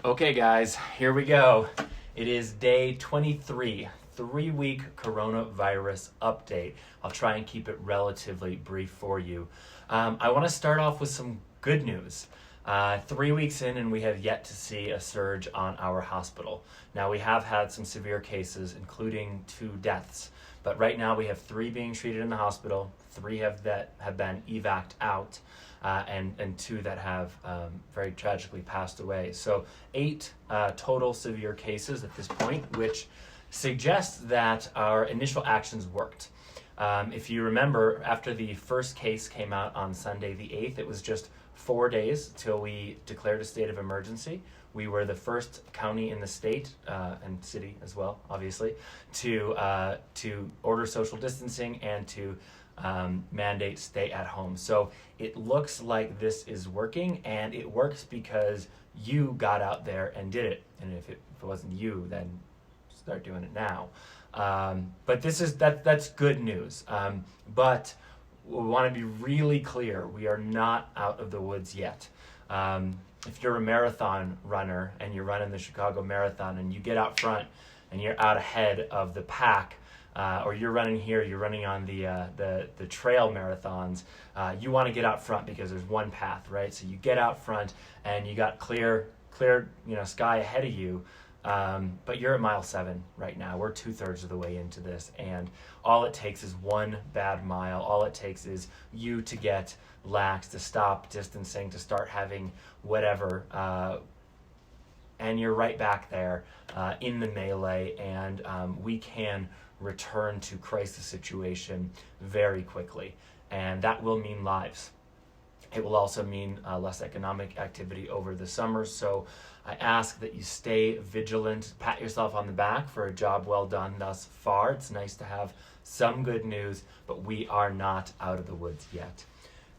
Okay guys, here we go. It is day 23, 3-week coronavirus update. I'll try and keep it relatively brief for you. I want to start off with some good news. 3 weeks in and we have yet to see a surge on our hospital. Now we have had some severe cases, including 2 deaths, but right now we have 3 being treated in the hospital, 3 have been evac'd out, and 2 that have very tragically passed away. So 8 total severe cases at this point, which suggests that our initial actions worked. If you remember, after the first case came out on Sunday the 8th, it was just 4 days till we declared a state of emergency. We were the first county in the state, and city as well, obviously, to order social distancing and to mandate stay at home. So it looks like this is working, and it works because you got out there and did it. And if it wasn't you, then start doing it now. But that's good news. But we want to be really clear, we are not out of the woods yet. If you're a marathon runner and you're running the Chicago Marathon and you get out front and you're out ahead of the pack, or you're running on the trail marathons, you want to get out front because there's one path, right? So you get out front and you got clear sky ahead of you. But you're at mile 7 right now. We're 2/3 of the way into this, and all it takes is one bad mile. All it takes is you to get lax, to stop distancing, to start having whatever, and you're right back there in the melee, and we can return to crisis situation very quickly, and that will mean lives. It will also mean less economic activity over the summer. So I ask that you stay vigilant, pat yourself on the back for a job well done thus far. It's nice to have some good news, but we are not out of the woods yet.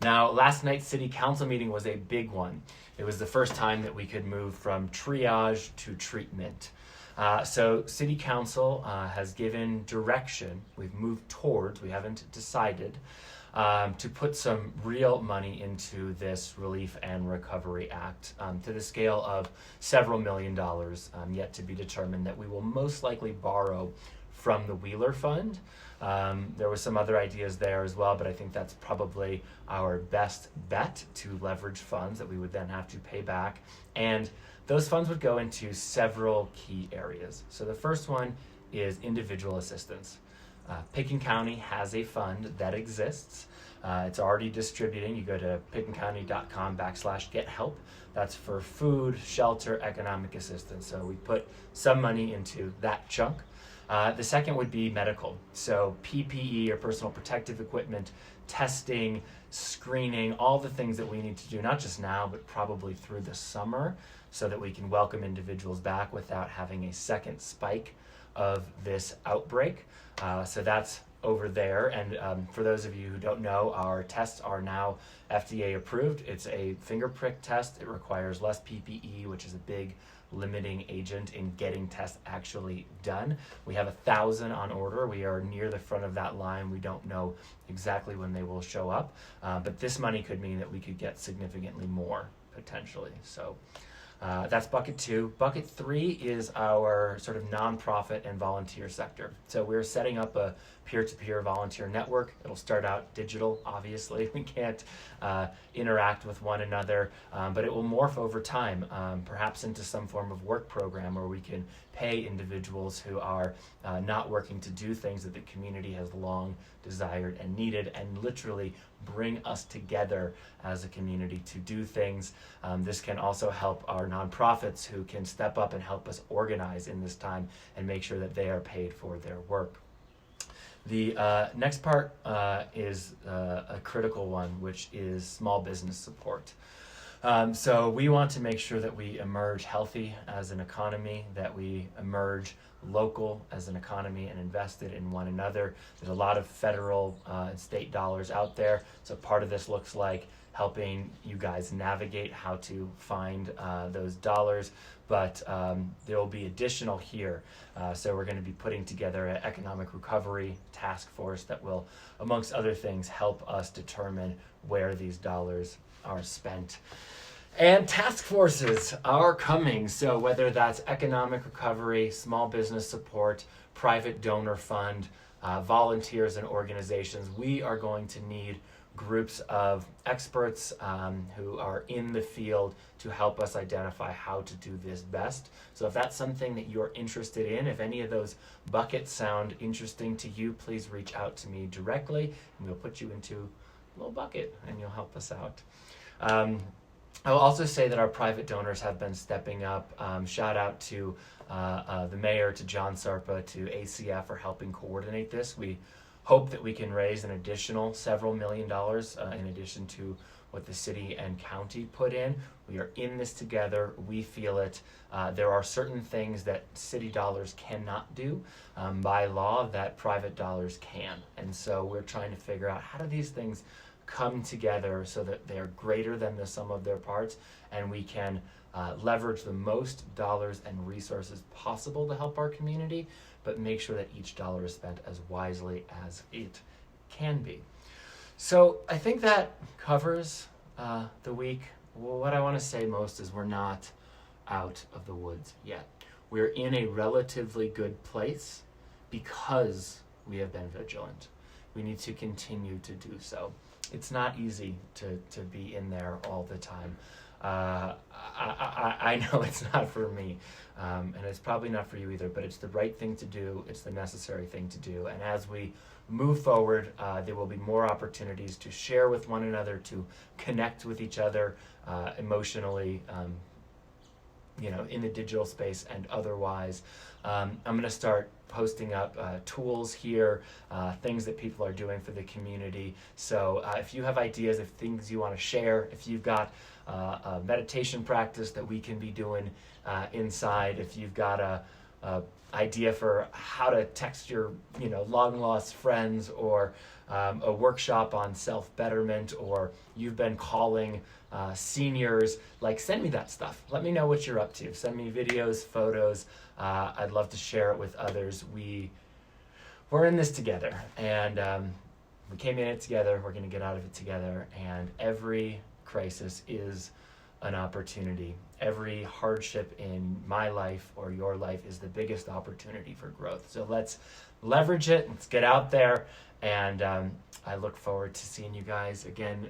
Now, last night's city council meeting was a big one. It was the first time that we could move from triage to treatment. So city council has given direction. We've moved towards, we haven't decided, to put some real money into this Relief and Recovery Act to the scale of several $1,000,000, yet to be determined, that we will most likely borrow from the Wheeler Fund. There were some other ideas there as well, but I think that's probably our best bet to leverage funds that we would then have to pay back. And those funds would go into several key areas. So the first one is individual assistance. Picken County has a fund that exists. It's already distributing. You go to pickencounty.com/gethelp. That's for food, shelter, economic assistance. So we put some money into that chunk. The second would be medical. So PPE, or personal protective equipment, testing, screening, all the things that we need to do, not just now, but probably through the summer, so that we can welcome individuals back without having a second spike of this outbreak. So that's over there. And for those of you who don't know, our tests are now FDA approved. It's a finger prick test. It requires less PPE, which is a big limiting agent in getting tests actually done. We have 1,000 on order. We are near the front of that line. We don't know exactly when they will show up, but this money could mean that we could get significantly more potentially. So that's bucket 2. Bucket 3 is our sort of nonprofit and volunteer sector. So we're setting up a peer-to-peer volunteer network. It'll start out digital, obviously. We can't interact with one another, but it will morph over time, perhaps into some form of work program where we can pay individuals who are not working to do things that the community has long desired and needed, and literally bring us together as a community to do things. This can also help our nonprofits, who can step up and help us organize in this time and make sure that they are paid for their work. The next part is a critical one, which is small business support. So we want to make sure that we emerge healthy as an economy, that we emerge local as an economy and invested in one another. There's a lot of federal and state dollars out there. So part of this looks like helping you guys navigate how to find those dollars, but there will be additional here. So we're going to be putting together an economic recovery task force that will, amongst other things, help us determine where these dollars are spent. And task forces are coming. So whether that's economic recovery, small business support, private donor fund, volunteers and organizations, we are going to need groups of experts who are in the field to help us identify how to do this best. So if that's something that you're interested in, if any of those buckets sound interesting to you, please reach out to me directly and we'll put you into a little bucket and you'll help us out. I'll also say that our private donors have been stepping up. Shout out to the mayor, to John Sarpa, to ACF for helping coordinate this. We hope that we can raise an additional several $1 million in addition to what the city and county put in. We are in this together. We feel it. There are certain things that city dollars cannot do by law that private dollars can. And so we're trying to figure out how do these things come together so that they're greater than the sum of their parts, and we can leverage the most dollars and resources possible to help our community, but make sure that each dollar is spent as wisely as it can be. So I think that covers the week. Well, what I want to say most is we're not out of the woods yet. We're in a relatively good place because we have been vigilant. We need to continue to do so. It's not easy to be in there all the time. I know it's not for me, and it's probably not for you either, but it's the right thing to do. It's the necessary thing to do. And as we move forward, there will be more opportunities to share with one another, to connect with each other emotionally, in the digital space and otherwise. I'm going to start posting up tools here, things that people are doing for the community. So if you have ideas of things you want to share, if you've got a meditation practice that we can be doing inside, if you've got a idea for how to text your long lost friends, or a workshop on self-betterment, or you've been calling seniors, send me that stuff. Let me know what you're up to. Send me videos, photos. I'd love to share it with others. We're in this together, and we came in it together. We're going to get out of it together, and every crisis is an opportunity. Every hardship in my life or your life is the biggest opportunity for growth. So let's leverage it. Let's get out there. And I look forward to seeing you guys again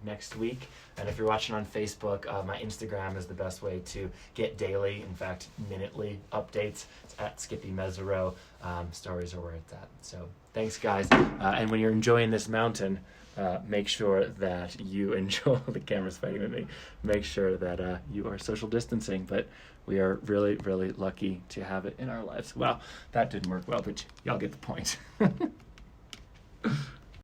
next week. And if you're watching on Facebook, my Instagram is the best way to get daily, in fact, minutely updates. It's at Skippy Mesereau. Stories are where it's at. So thanks, guys. And when you're enjoying this mountain, make sure that you enjoy, the camera's fighting with me, make sure that you are social distancing, but we are really, really lucky to have it in our lives. Well, that didn't work well, but y'all get the point.